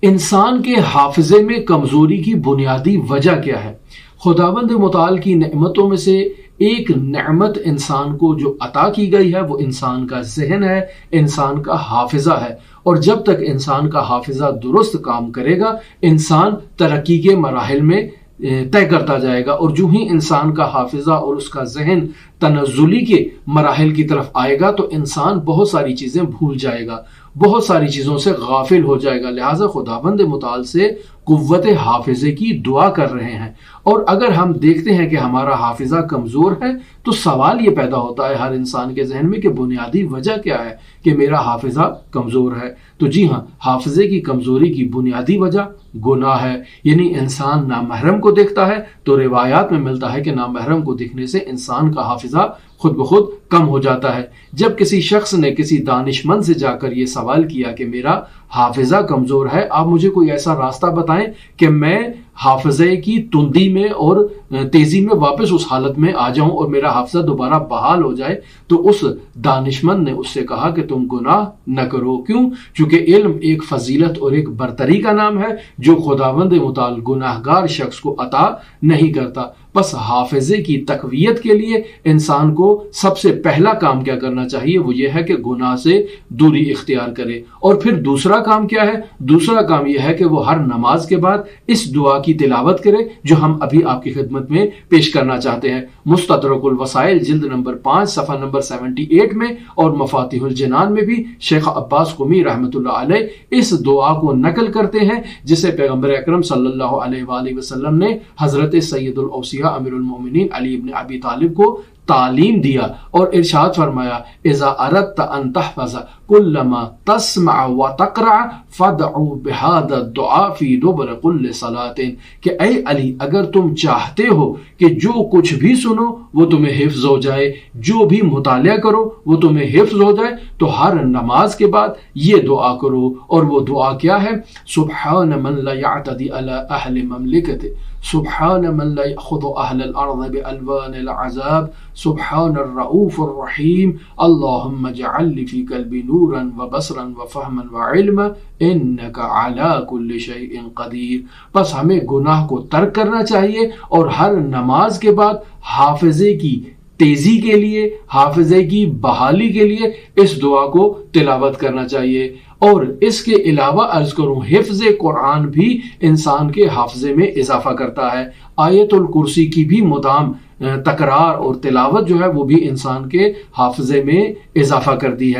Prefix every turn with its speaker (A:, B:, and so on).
A: انسان کے حافظے میں کمزوری کی بنیادی وجہ کیا ہے؟ خداوند متعال کی نعمتوں میں سے ایک نعمت انسان کو جو عطا کی گئی ہے وہ انسان کا ذہن ہے، انسان کا حافظہ ہے، اور جب تک انسان کا حافظہ درست کام کرے گا انسان ترقی کے مراحل میں طے کرتا جائے گا، اور جو ہی انسان کا حافظہ اور اس کا ذہن تنزلی کے مراحل کی طرف آئے گا تو انسان بہت ساری چیزیں بھول جائے گا، بہت ساری چیزوں سے غافل ہو جائے گا۔ لہٰذا خداوند متعال سے قوت حافظے کی دعا کر رہے ہیں، اور اگر ہم دیکھتے ہیں کہ ہمارا حافظہ کمزور ہے تو سوال یہ پیدا ہوتا ہے ہر انسان کے ذہن میں کہ بنیادی وجہ کیا ہے کہ میرا حافظہ کمزور ہے؟ تو جی ہاں، حافظے کی کمزوری کی بنیادی وجہ گناہ ہے، یعنی انسان نامحرم کو دیکھتا ہے تو روایات میں ملتا ہے کہ نامحرم کو دیکھنے سے انسان کا حافظہ خود بخود کم ہو جاتا ہے۔ جب کسی شخص نے کسی دانش مند سے جا کر یہ سوال کیا کہ میرا حافظہ کمزور ہے، آپ مجھے کوئی ایسا راستہ بتائیں کہ میں حافظے کی تندی میں اور تیزی میں واپس اس حالت میں آ جاؤں اور میرا حافظہ دوبارہ بحال ہو جائے، تو اس دانشمند نے اس سے کہا کہ تم گناہ نہ کرو۔ کیوں؟ چونکہ علم ایک فضیلت اور ایک برتری کا نام ہے جو خداوند متعال گناہگار شخص کو عطا نہیں کرتا۔ بس حافظے کی تقویت کے لیے انسان کو سب سے پہلا کام کیا کرنا چاہیے؟ وہ یہ ہے کہ گناہ سے دوری اختیار کرے، اور پھر دوسرا کام کیا ہے؟ دوسرا کام یہ ہے کہ وہ ہر نماز کے بعد اس دعا کی تلاوت کرے جو ہم ابھی آپ کی خدمت میں پیش کرنا چاہتے ہیں۔ مستدرک الوسائل جلد نمبر 5 صفحہ نمبر 78 میں اور مفاتیح الجنان میں بھی شیخ عباس قمی رحمۃ اللہ علیہ اس دعا کو نقل کرتے ہیں جسے پیغمبر اکرم صلی اللہ علیہ وآلہ وسلم نے حضرت سید الاوصیاء امیر المومنین علی ابن ابی طالب کو تعلیم دیا، اور ارشاد فرمایا اذا اردت ان تحفظ كل ما تسمع وتقرأ فادعوا بهذا الدعاء في دبر كل صلاة، کہ اے علی اگر تم چاہتے ہو کہ جو کچھ بھی سنو وہ تمہیں حفظ ہو جائے، جو بھی مطالعہ کرو وہ تمہیں حفظ ہو جائے، تو ہر نماز کے بعد یہ دعا کرو، اور وہ دعا کیا ہے؟ سبحان من لا يعتدي على اہل مملکته، سبحان من لا يأخذ اہل الارض بالوان العذاب، سبحان الرؤوف الرحیم، اللہم اجعل لی فی قلبی نورا وبصرا وفہما وعلما انک علی کل شیء قدیر۔ بس ہمیں گناہ کو ترک کرنا چاہیے، اور ہر نماز کے بعد حافظے کی تیزی کے لیے، حافظے کی بحالی کے لیے اس دعا کو تلاوت کرنا چاہیے۔ اور اس کے علاوہ عرض کروں، حفظ قرآن بھی انسان کے حافظے میں اضافہ کرتا ہے۔ آیت الکرسی کی بھی مدام تکرار اور تلاوت جو ہے وہ بھی انسان کے حافظے میں اضافہ کرتی ہے۔